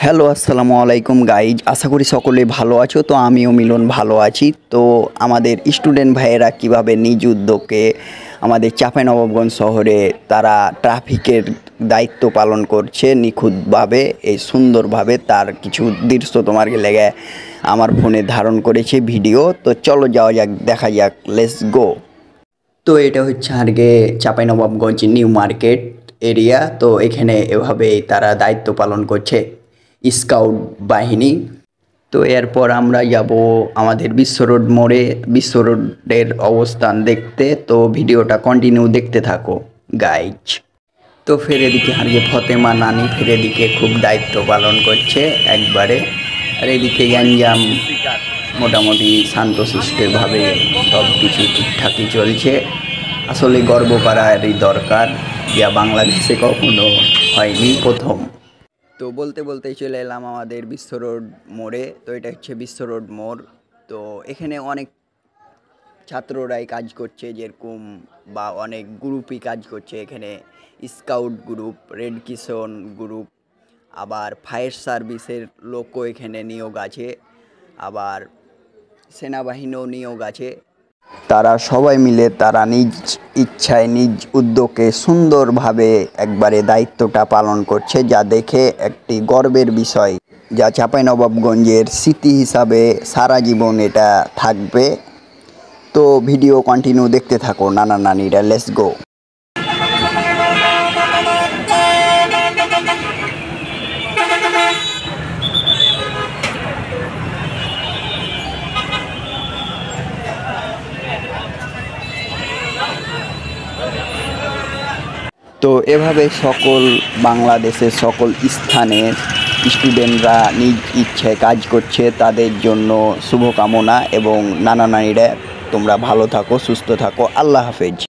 Hello আসসালামু আলাইকুম guys, আশা করি সকলে ভালো আছো। তো আমিও মিলন ভালো আছি। তো আমাদের স্টুডেন্ট ভাইয়েরা কিভাবে নিজ উদ্যোগে আমাদের চাঁপাইনবাবগঞ্জ শহরে তারা ট্রাফিকের দায়িত্ব পালন করছে নিখুঁতভাবে, এই সুন্দরভাবে, তার কিছু দৃশ্য তোমাকে লেগে আমার ফোনে ধারণ করেছে ভিডিও। তো চলো যাওয়া যাক, দেখা যাক, লেটস গো। তো এটা হচ্ছে আগে চাঁপাইনবাবগঞ্জ নিউ মার্কেট এরিয়া। তো এখানে এভাবেই তারা দায়িত্ব পালন করছে স্কাউট বাহিনী। তো এরপর আমরা যাব আমাদের বিশ্ব রোড মোড়ে, বিশ্ব রোডের অবস্থান দেখতে। তো ভিডিওটা কন্টিনিউ দেখতে থাকো গাইজ। তো ফের এদিকে হারিয়ে ফতেমা নানি ফের এদিকে খুব দায়িত্ব পালন করছে একবারে। আর এদিকে গ্যাঞ্জাম মোটামুটি শান্তশিষ্টভাবে সব কিছু ঠিকঠাকই চলছে। আসলে গর্ব করারই দরকার, যা বাংলাদেশে কখনো হয়নি, প্রথম। তো বলতে বলতেই চলে এলাম আমাদের বিশ্ব রোড মোড়ে। তো এটা হচ্ছে বিশ্ব রোড মোড়। তো এখানে অনেক ছাত্ররাই কাজ করছে, যেরকম বা অনেক গ্রুপই কাজ করছে এখানে। Scout group, red Kishan group, আবার ফায়ার সার্ভিসের লোকও এখানে নিয়োগ আছে, আবার সেনাবাহিনীও নিয়োগ আছে। তারা সবাই মিলে তারা নিজ ইচ্ছায় নিজ উদ্যোগে সুন্দরভাবে একবারে দায়িত্বটা পালন করছে, যা দেখে একটি গর্বের বিষয়, যা চাঁপাইনবাবগঞ্জের স্মৃতি হিসাবে সারা জীবন এটা থাকবে। তো ভিডিও কন্টিনিউ দেখতে থাকো নানা নানিরা, লেটস গো। তো এভাবে সকল বাংলাদেশের সকল স্থানের স্টুডেন্টরা নিজ ইচ্ছায় কাজ করছে। তাদের জন্য শুভকামনা, এবং নানা নানিরা তোমরা ভালো থাকো, সুস্থ থাকো। আল্লাহ হাফেজ।